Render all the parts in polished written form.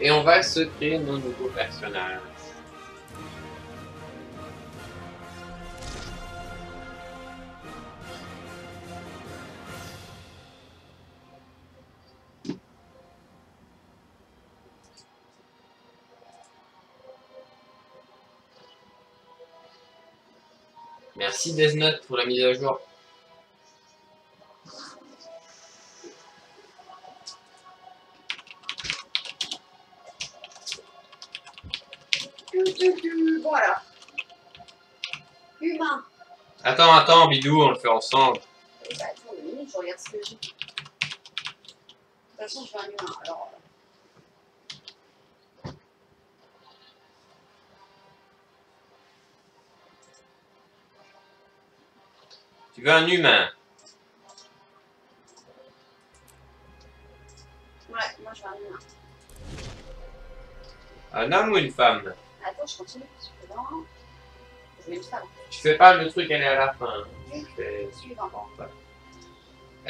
Et on va se créer nos nouveaux personnages. Merci Death Note pour la mise à jour. Voilà. Humain. Attends, Bidou, on le fait ensemble. Bah, attends 2 minutes, je regarde ce que j'ai. De toute façon, je fais un humain, alors... Tu veux un humain? Ouais, moi je veux un humain. Un homme ou une femme? Attends, je continue. Suivant. Je veux une femme. Tu fais pas le truc, elle est à la fin. Oui. Je fais... Suivant. Ben,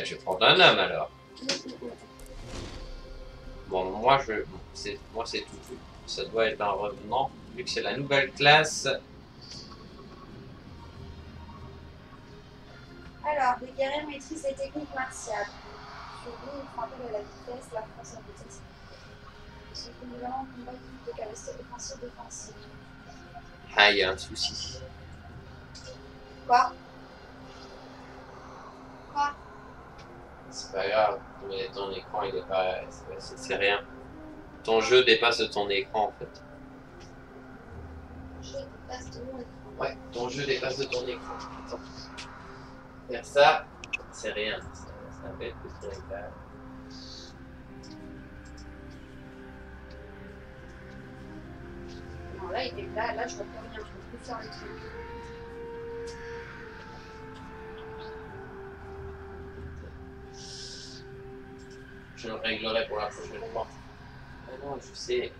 je vais prendre un homme alors. Bon, moi c'est tout. Ça doit être un revenant, vu que c'est la nouvelle classe. Alors, les guerriers maîtrisent les techniques martiales. Surtout, ils font appel à la vitesse, la force et la vitesse. Ils sont évidemment en combat de capacité offensive-défensive. Ah, il y a un souci. Quoi? C'est pas grave, mais ton écran il est pas. C'est rien. Ton jeu dépasse ton écran en fait. Je dépasse de mon écran. Ouais, ton jeu dépasse de ton écran. Attends. Faire ça, c'est rien. Ça s'appelle petit réglage. Non, là, là, je vois plus rien. Je peux plus faire le truc. Je le réglerai pour la prochaine fois. Ah non, je sais.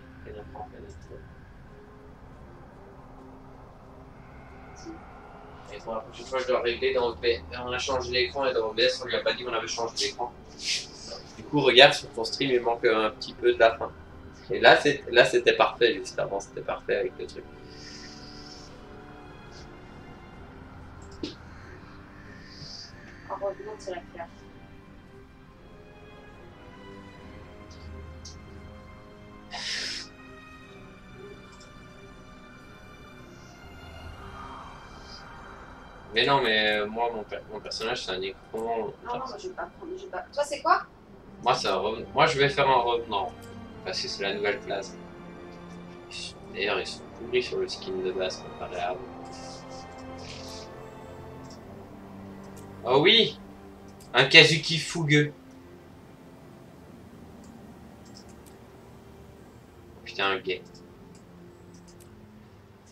Et pour la prochaine fois, je dois régler dans OBS. On a changé l'écran et dans OBS, on lui a pas dit qu'on avait changé l'écran. Du coup, regarde sur ton stream, il manque un petit peu de la fin. Et là, c'était parfait, juste avant, c'était parfait avec le truc. En revenant, c'est la classe. Mais non, mais moi, mon personnage, c'est un écran. Non, moi, je vais pas prendre. Toi, c'est quoi? Moi, c'est un revenant. Moi, je vais faire un revenant. Parce que c'est la nouvelle classe. D'ailleurs, ils sont pourris sur le skin de base comparé à avant. Oh oui! Un Kazuki fougueux. Putain, un gay.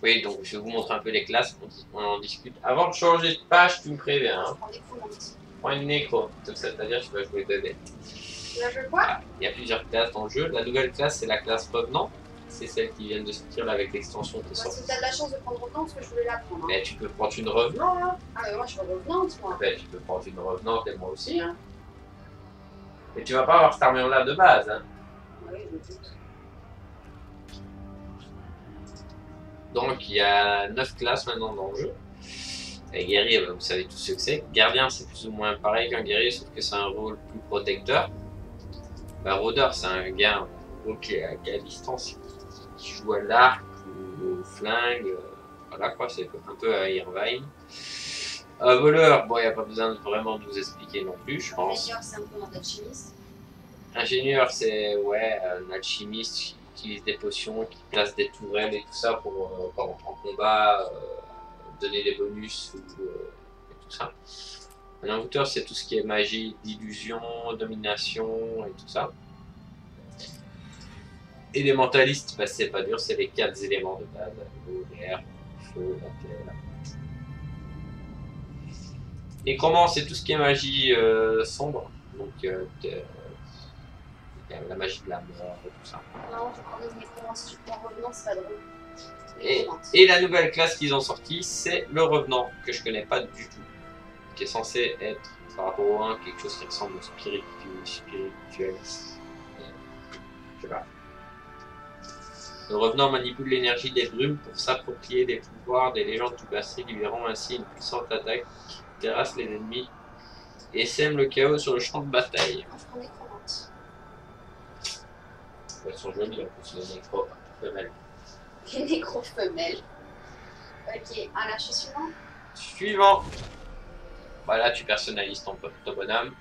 Oui, donc je vais vous montrer un peu les classes, on en discute. Avant de changer de page, tu me préviens. Hein. Prends une nécro, c'est-à-dire que tu vas jouer bébé. Tu vas jouer quoi? Il y a plusieurs classes dans le jeu. La nouvelle classe, c'est la classe revenant. C'est celle qui vient de sortir là, avec l'extension qui est sortie. Si tu as de la chance de prendre revenant, parce que je voulais la prendre. Hein. Mais tu peux prendre une revenante. Hein. Ah, mais moi je veux revenante, moi. Ben, tu peux prendre une revenante et moi aussi. Hein. Mais tu vas pas avoir cette armure-là de base. Hein. Oui, je me doute. Donc il y a 9 classes maintenant dans le jeu. Et guerrier, vous savez tout ce que c'est. Gardien, c'est plus ou moins pareil qu'un guerrier, sauf que c'est un rôle plus protecteur. Ben, rôdeur, c'est un gars qui est à distance, qui joue à l'arc ou au flingue. Voilà quoi, c'est un peu à Irvine. Voleur, bon, il n'y a pas besoin vraiment de vous expliquer non plus, je pense. Ingénieur, c'est un peu un alchimiste. Ingénieur, c'est ouais, un alchimiste qui utilise des potions, qui place des tourelles et tout ça pour quand on prend combat, donner des bonus et tout ça. Un inventeur, c'est tout ce qui est magie, d'illusion, domination et tout ça. Élémentaliste, bah, c'est pas dur, c'est les 4 éléments de base, l'eau, l'air, le feu, la terre. Nécromant, c'est tout ce qui est magie sombre, donc la magie de la mort et tout ça. Non, je prends des nécromants, si tu prends revenant, c'est pas drôle. Et la nouvelle classe qu'ils ont sortie, c'est le revenant, que je connais pas du tout. Qui est censé être, par rapport au 1, quelque chose qui ressemble au spirituel. Je sais pas. Le revenant manipule l'énergie des brumes pour s'approprier des pouvoirs des légendes du passé, libérant ainsi une puissante attaque qui terrasse les ennemis et sème le chaos sur le champ de bataille. Moi, je prends nécromante. Elles sont jolies en plus, les nécros femelles. Les nécro-femelles. Ok, un lâcher suivant. Suivant. Voilà, tu personnalises ton bonhomme.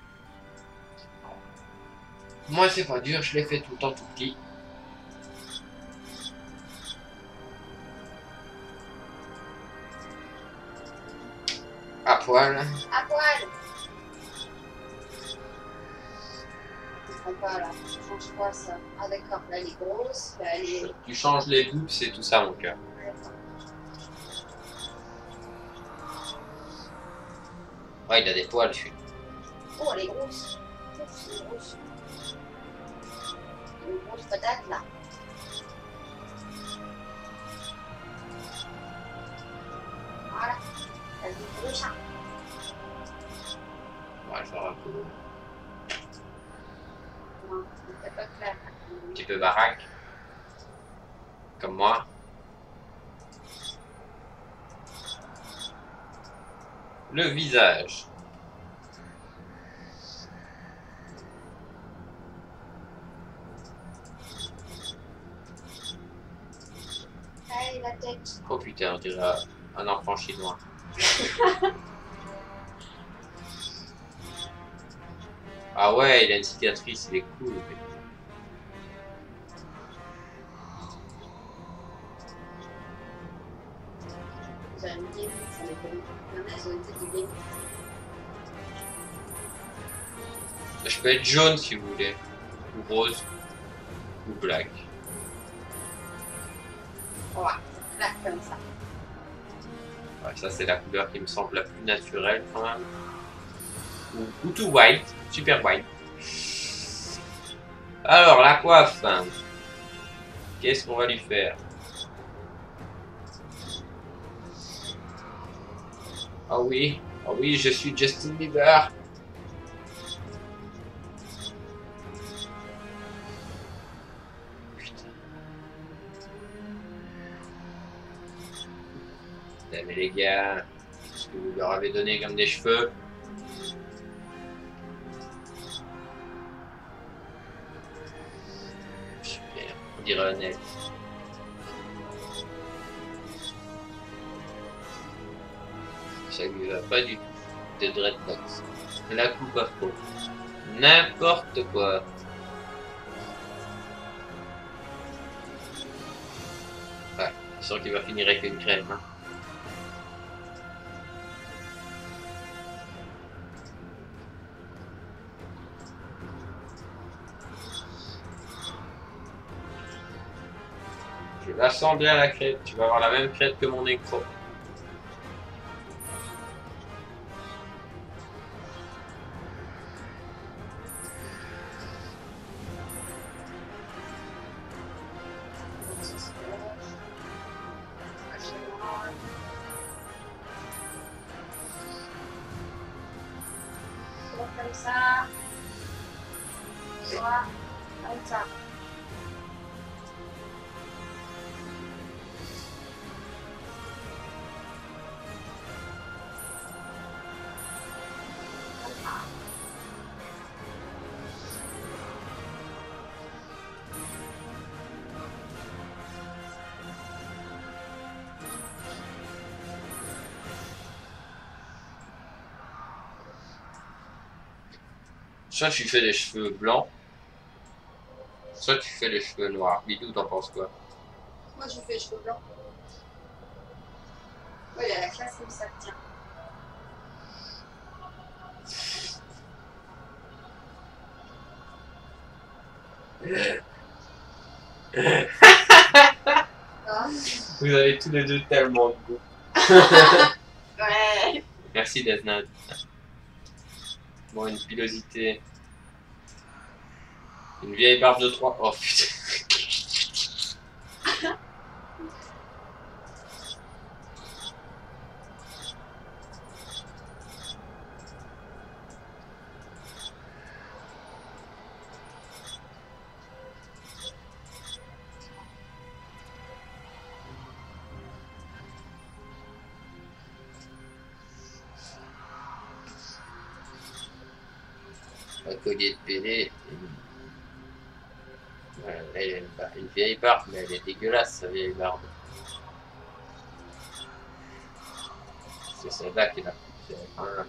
Moi, c'est pas dur, je l'ai fait tout le temps tout petit. À poil. À poil. Je comprends pas là. Je change quoi ça? Ah d'accord, là elle est grosse, là elle est. Tu changes les bouts, c'est tout ça, mon cœur. Ouais, il a des poils, celui-là. Oh, elle est grosse. Ouf, elle est grosse. Une grosse patate là. Voilà. Elle est gros chat. On va le faire un peu. Non, c'est pas clair. Un petit peu baraque. Comme moi. Le visage. Allez, la tête. Oh putain, on dirait un enfant chinois. Ah ouais, il a une cicatrice, il est cool. Vous avez une game, ça dépend. Il y en a, ils ont une tête de game. Je peux être jaune si vous voulez. Ou rose. Ou black. Voilà, là, comme ça. Ouais, ça c'est la couleur qui me semble la plus naturelle quand même. Ou tout white, super white. Alors la coiffe. Qu'est-ce qu'on va lui faire? Ah oui, je suis Justin Bieber. Putain. Mais les gars, qu'est-ce que vous leur avez donné comme des cheveux? Super, on dirait un elfe. Ça lui va pas du tout. Des dreadlocks. La coupe afro. N'importe quoi. Ouais, c'est sûr qu'il va finir avec une crème. Hein. Je vais assembler à la crête. Tu vas avoir la même crête que mon nécro. Comme ça. Soit comme ça. Soit tu fais les cheveux blancs, soit tu fais les cheveux noirs. Bidou, t'en penses quoi? Moi, je fais les cheveux blancs. Ouais, il a la classe comme ça, tiens. Ah. Vous avez tous les deux tellement de goût. Ouais. Merci Desnad. Bon, une pilosité. Une vieille barbe de 3. Oh putain. Un collier de PD. Voilà, là, il y a une vieille barbe, mais elle est dégueulasse, sa vieille barbe. C'est celle-là qui l'a pris. Voilà.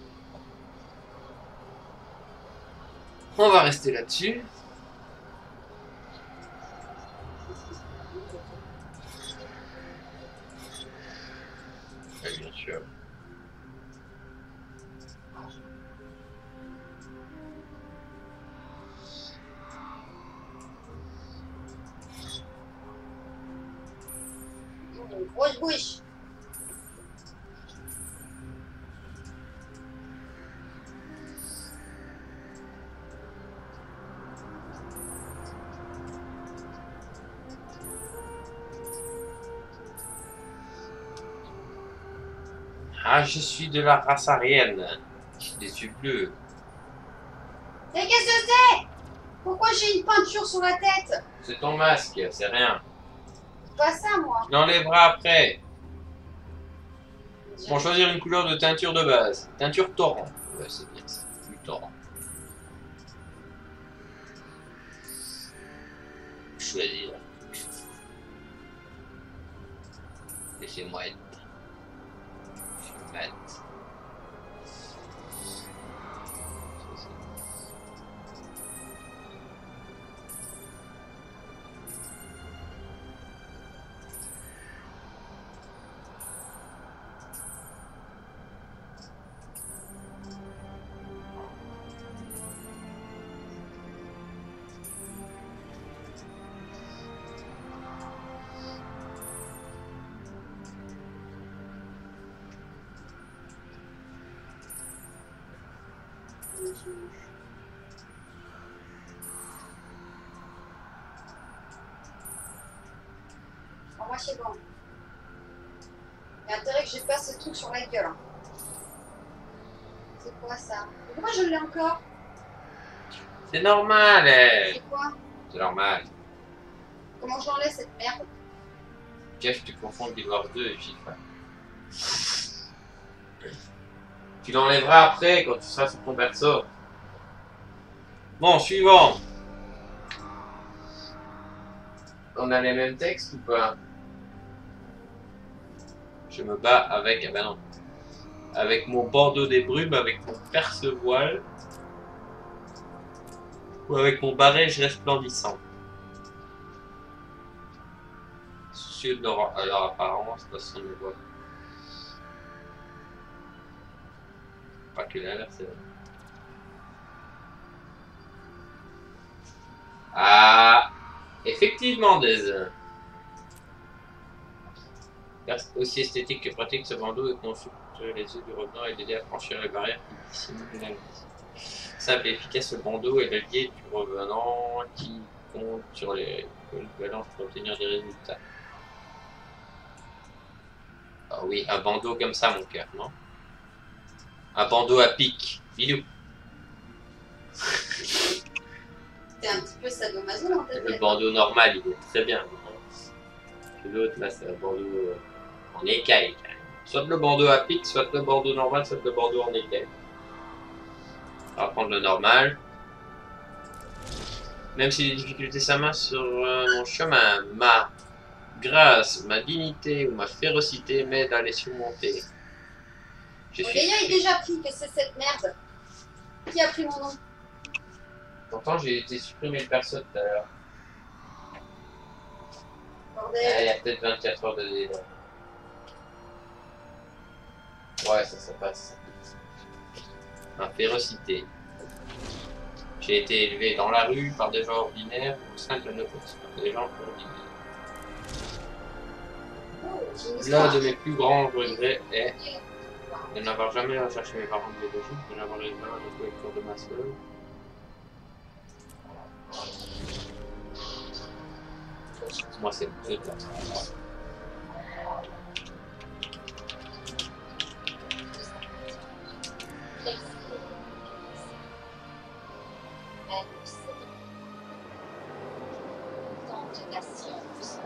On va rester là-dessus. Bien sûr. Grosse bouche. Ah, je suis de la race aryenne. J'ai des yeux bleus. Mais qu'est-ce que c'est? Pourquoi j'ai une peinture sur la tête? C'est ton masque, c'est rien. Pas ça, moi. Tu l'enlèveras après. Pour choisir une couleur de teinture de base. Teinture torrent. Ouais, c'est bien ça. Du torrent. Choisir. Laissez-moi être. Je vais mettre. Bon, moi, c'est bon. Il y a intérêt que je passe ce truc sur la gueule. Hein. C'est quoi ça? Pourquoi je l'ai encore? C'est normal, C'est quoi? C'est normal. Comment j'enlève cette merde? Jeff, tu confonds Guild Wars 2 et FIFA. Tu l'enlèveras après quand tu seras sur ton perso. Bon, suivant. On a les mêmes textes ou pas? Je me bats avec... Ah ben non. Avec mon bandeau des brumes, avec mon perce-voile. Ou avec mon barège resplendissant. Soucieux de leur apparence, parce qu'on ne voit pas que l'inverse, c'est vrai. Ah, effectivement, des aussi esthétique que pratique, ce bandeau est conçu pour tirer les yeux du revenant et l'aider à franchir les barrières qui dissimulent la vie. Simple et efficace, ce bandeau est l'allié du revenant qui compte sur les balances pour obtenir des résultats. Ah oui, un bandeau comme ça, mon cœur, non? Un bandeau à pic, bidou. T'es un petit peu sadomaso dans ta tête. Le bandeau normal, il est très bien. L'autre, là, c'est un bandeau en écaille. Soit le bandeau à pic, soit le bandeau normal, soit le bandeau en écaille. On va prendre le normal. Même si les difficultés s'amassent sur mon chemin, ma grâce, ma dignité ou ma férocité m'aident à les surmonter. Je suis... Il est déjà pris, que c'est cette merde? Qui a pris mon nom? Pourtant, j'ai été supprimé le perso tout à l'heure. Bordel. Il y a peut-être 24 heures de délai. Ouais, ça passe. Ma férocité. J'ai été élevé dans la rue par des gens ordinaires au sein de nos des gens ordinaires. L'un de mes plus grands regrets est de n'avoir jamais cherché mes parents biologiques, de n'avoir eu l'examen de collecteur de ma soeur. Moi, c'est le plus là.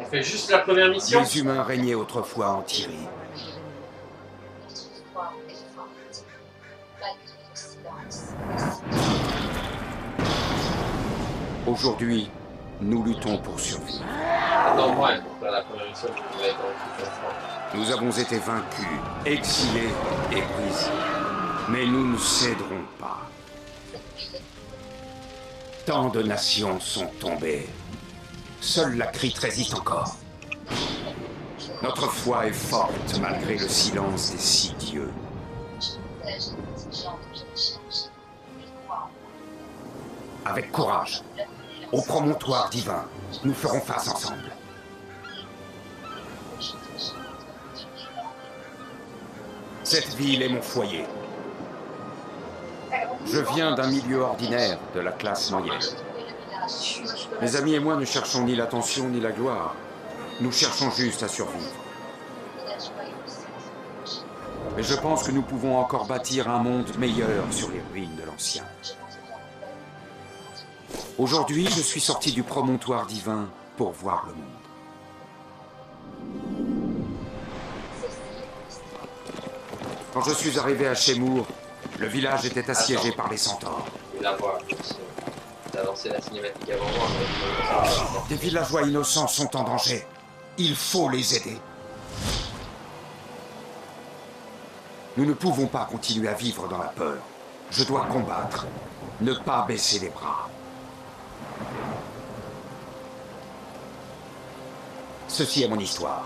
On fait juste la première mission. Les humains régnaient autrefois en Tyrie. Aujourd'hui, nous luttons pour survivre. Attends, moi, pour faire la première mission, je vais être en plus fort. Nous avons été vaincus, exilés et brisés. Mais nous ne céderons pas. Tant de nations sont tombées. Seule la Crite résiste encore. Notre foi est forte malgré le silence des 6 dieux. Avec courage, au promontoire divin, nous ferons face ensemble. Cette ville est mon foyer. Je viens d'un milieu ordinaire, de la classe moyenne. Mes amis et moi ne cherchons ni l'attention ni la gloire. Nous cherchons juste à survivre. Mais je pense que nous pouvons encore bâtir un monde meilleur sur les ruines de l'ancien. Aujourd'hui, je suis sorti du promontoire divin pour voir le monde. Quand je suis arrivé à Shemour, le village était assiégé par les centaures. Je vais la voir. T'as lancé la cinématique avant moi. Des villageois innocents sont en danger. Il faut les aider. Nous ne pouvons pas continuer à vivre dans la peur. Je dois combattre, ne pas baisser les bras. Ceci est mon histoire.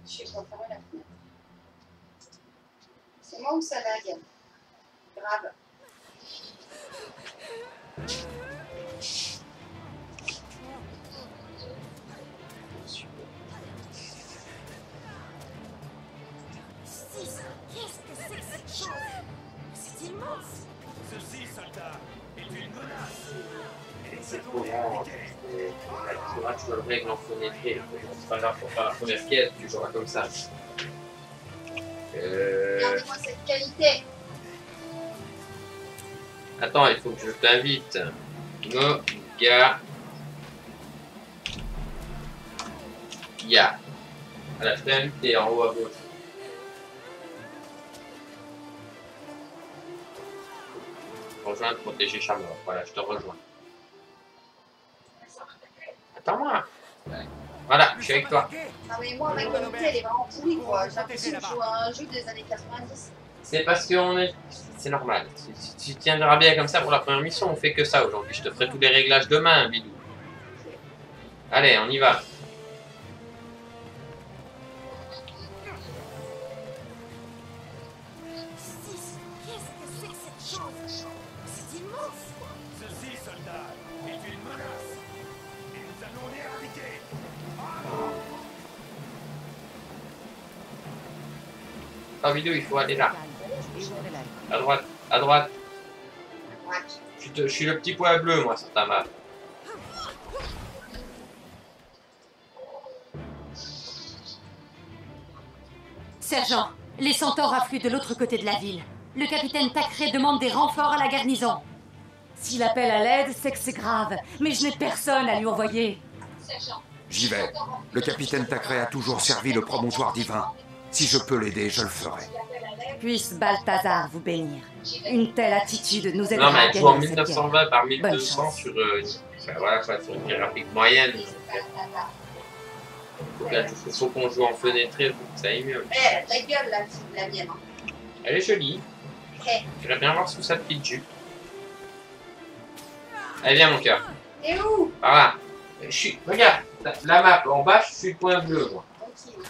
Je vais pas fermer la fenêtre. C'est moi ou ça va, Yann? Grave. Qu'est-ce que c'est que cette chose? C'est immense! Ceci, soldat, est une menace. C'est trop grand. Tu dois le règle en fenêtre. C'est pas grave, pour faire la première quête, tu joueras comme ça. Regardez-moi cette qualité. Attends, il faut que je t'invite. Moga. Ya. À la fenêtre et en haut à gauche. Rejoindre, protéger, Chamor. Voilà, je te rejoins. Attends-moi. Voilà, je suis avec toi. Non mais moi, ma qualité, elle est vraiment pourrie, quoi. J'ai l'impression de jouer à un jeu des années 90. C'est parce qu'on est... C'est normal. Tu tiendras bien comme ça pour la première mission. On fait que ça aujourd'hui. Je te ferai tous les réglages demain, bidou. Allez, on y va. Qu'est-ce que c'est que cette chose? C'est immense! Ceci, soldat, est une menace. Et nous allons l'éradiquer. Ah, bidou, il faut aller là. À droite, à droite. Je suis le petit pois bleu, moi, sur ta map. Sergent, les centaures affluent de l'autre côté de la ville. Le capitaine Tacré demande des renforts à la garnison. S'il appelle à l'aide, c'est que c'est grave. Mais je n'ai personne à lui envoyer. J'y vais. Le capitaine Tacré a toujours servi le promontoire divin. Si je peux l'aider, je le ferai. Puisse Balthazar vous bénir. Une telle attitude nous Non, aidera mais à elle joue en gagner cette guerre. 1920 par Bonne 1200 chance. sur, enfin, voilà, quoi, sur une graphique moyenne. Il faut qu'on joue en fenêtré pour que ça aille mieux. Eh, ta gueule, la mienne. Hein. Elle est jolie. Eh, J'aimerais bien voir sous sa petite jupe. Allez, viens, mon cœur. t'es où? Voilà. Je suis... Regarde, la map en bas, je suis le point bleu, moi. Tranquille.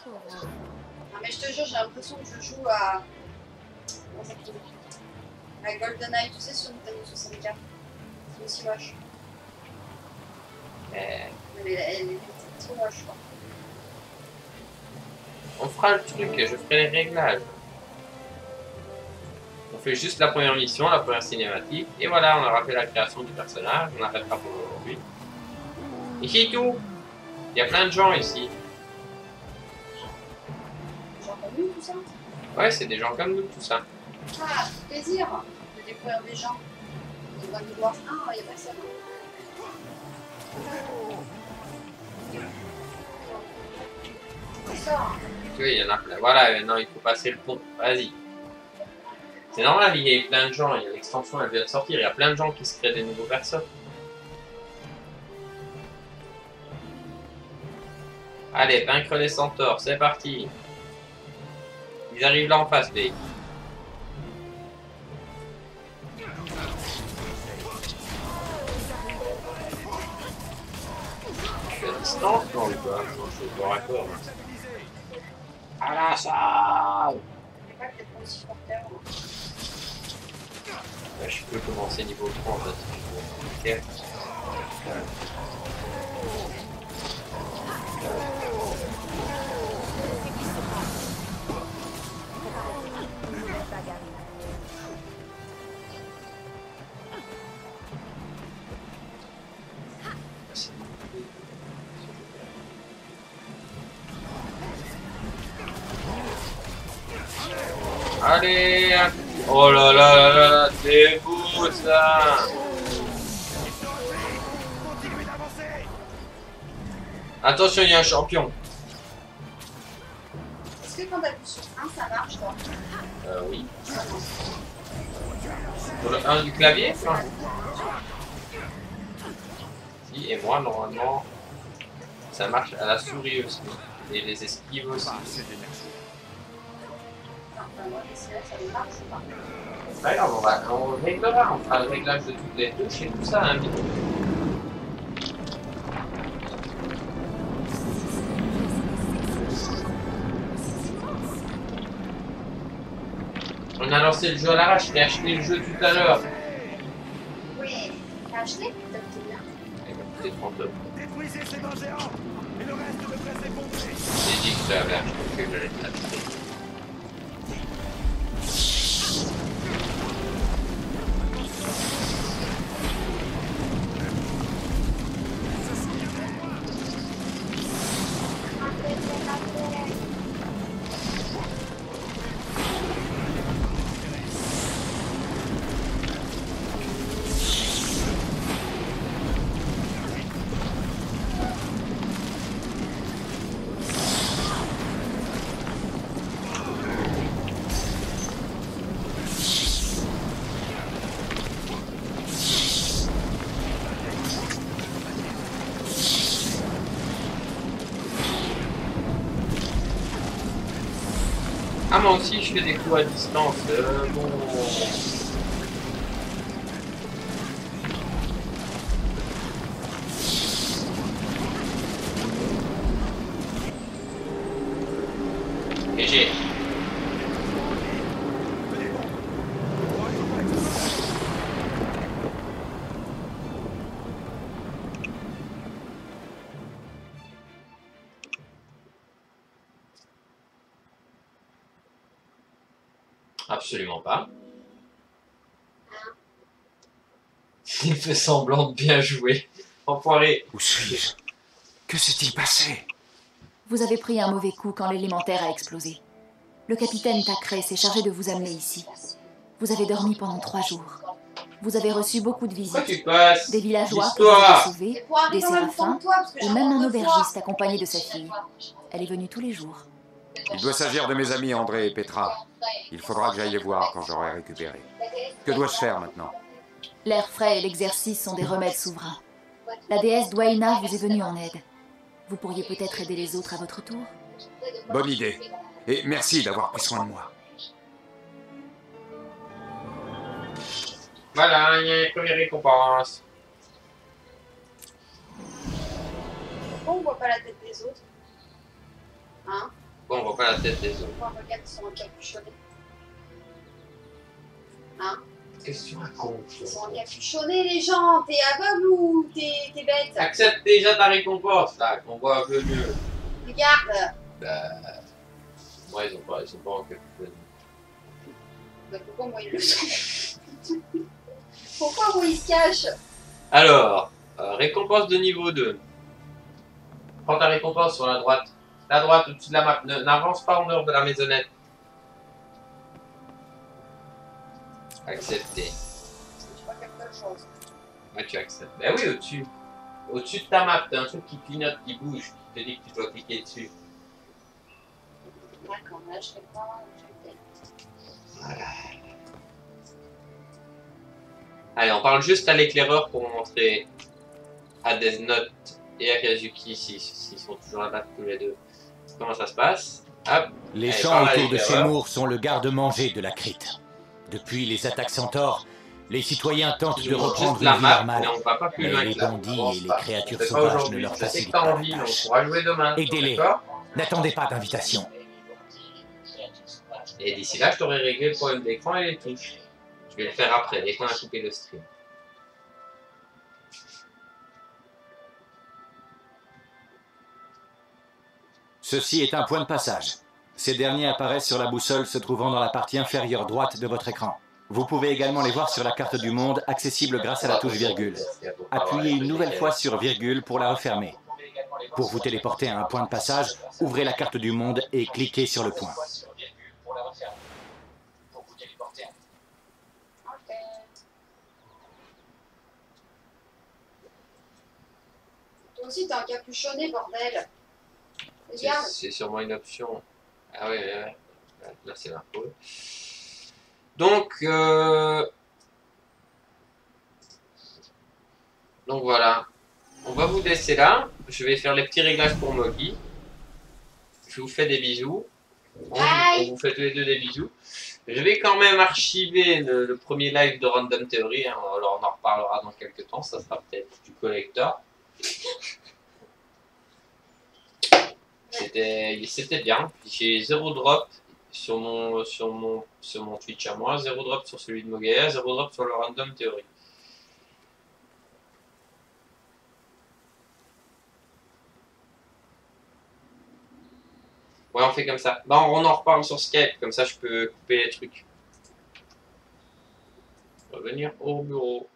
Non mais je te jure, j'ai l'impression que je joue à... Comment ça s'appelle? À GoldenEye, tu sais, sur Nintendo 64. C'est aussi moche. Mais Mais elle est trop moche, quoi. on fera le truc, je ferai les réglages. On fait juste la première mission, la première cinématique, et voilà, on aura fait la création du personnage, on arrêtera pour aujourd'hui. Et c'est tout. Il y a plein de gens ici. J'ai entendu tout ça? Ouais, c'est des gens comme nous, tout ça. Ah, plaisir de découvrir des gens. On va nous voir. Ah, il y a personne. sort. Oui, il y en a plein. Voilà, maintenant il faut passer le pont. Vas-y. C'est normal, il y a plein de gens. Il y a l'extension, elle vient de sortir. Il y a plein de gens qui se créent des nouveaux persos. Allez, vaincre les centaures, c'est parti. Ils arrivent là en face, les. Je suis à distance, non, ou pas? Non, je suis au corps à corps. À la salle! Je sais pas que t'es pas aussi porteur. Je peux commencer niveau 30 là, si tu veux. Ok. Allez! Oh là là là là là, c'est beau ça! Attention, il y a un champion. Est-ce que quand t'appuies sur 1, ça marche, toi? Oui. Sur le 1 du clavier, enfin. Si, et moi, normalement, ça marche à la souris aussi. Et les esquives aussi. Ça ne marche pas. C'est pas grave, on réglera, on fera le réglage de toutes les touches et tout ça à un minute. On a lancé le jeu à l'arrache, j'ai acheté le jeu tout à l'heure. Oui, t'as acheté? T'as coûté bien. Il m'a coûté 30 €. Détruisez ces mains géants et le reste devrait s'effondrer. J'ai dit que j'avais acheté, que j'allais l'acheter. Ah, moi aussi je fais des coups à distance. Bon. GG. Absolument pas. Il fait semblant de bien jouer. Enfoiré. Où suis-je? Que s'est-il passé? Vous avez pris un mauvais coup quand l'élémentaire a explosé. Le capitaine Takray s'est chargé de vous amener ici. Vous avez dormi pendant 3 jours. Vous avez reçu beaucoup de Pourquoi visites. tu passes? Des villageois que vous L'histoire. avez sauvés, Et pour arriver des en même temps séraphins, que toi, parce que et j'ai même un rencontré aubergiste toi. accompagné de sa fille. Elle est venue tous les jours. Il doit s'agir de mes amis André et Petra. Il faudra que j'aille les voir quand j'aurai récupéré. Que dois-je faire maintenant? L'air frais et l'exercice sont des remèdes souverains. La déesse Dwaina vous est venue en aide. Vous pourriez peut-être aider les autres à votre tour? Bonne idée. Et merci d'avoir pris soin de moi. Voilà, il y a une première récompense. Pourquoi on voit pas la tête des autres? Hein? Bon, on voit pas la tête des autres. Pourquoi regarde, ils sont encapuchonnés? Hein? Qu'est-ce que tu racontes? Ils sont encapuchonnés, les gens! T'es aveugle ou t'es bête? Accepte déjà ta récompense, là, qu'on voit un peu mieux. Regarde! Moi, ils sont pas encore plus. Bah, pourquoi moi ils le sont? Pourquoi moi ils se cachent? Alors, récompense de niveau 2. Prends ta récompense sur la droite. La droite, au-dessus de la map. N'avance pas en dehors de la maisonnette. Accepter. Je vois quelque chose. Ouais, tu acceptes. Ben oui, au-dessus. Au-dessus de ta map, t'as un truc qui clignote, qui bouge, qui te dit que tu dois cliquer dessus. D'accord, là je vais pas. Voilà. Allez, on parle juste à l'éclaireur pour montrer à Death Note et à Kazuki s'ils sont toujours là tous les deux. Comment ça se passe? Hop. Les Allez, champs parle à autour de l'éclaireur. Seymour sont le garde-manger de la Crite. Depuis les attaques centaures, les citoyens tentent Ils de nous montrent reprendre juste une la vie map, normale. mais on va pas plus Mais loin les que là. bandits On et les pas. créatures On fait pas sauvages ne aujourd'hui. leur Je sais que facilitent t'as pas envie, la mais on tâche. pourra jouer demain. Aidez-les. D'accord? N'attendez pas d'invitation. Et d'ici là, je t'aurai réglé le problème d'écran et les touches. Je vais le faire après, dès qu'on a coupé le stream. Ceci est un point de passage. Ces derniers apparaissent sur la boussole se trouvant dans la partie inférieure droite de votre écran. Vous pouvez également les voir sur la carte du monde, accessible grâce à la touche virgule. Appuyez une nouvelle fois sur virgule pour la refermer. Pour vous téléporter à un point de passage, ouvrez la carte du monde et cliquez sur le point. Ok. Toi aussi, t'es encapuchonné, bordel. Regarde. C'est sûrement une option. Ah ouais, ouais. Là c'est l'info. Donc voilà. On va vous laisser là. Je vais faire les petits réglages pour Mogi. Je vous fais des bisous. On vous fait tous les deux des bisous. Je vais quand même archiver le premier live de Random Theory. Hein. Alors on en reparlera dans quelques temps. Ça sera peut-être du collector. C'était bien. J'ai 0 drop sur mon Twitch à moi, 0 drop sur celui de Mogaya, 0 drop sur le Random Theory. Ouais, on fait comme ça. Bah, on en reparle sur Skype, comme ça je peux couper les trucs. Revenir au bureau.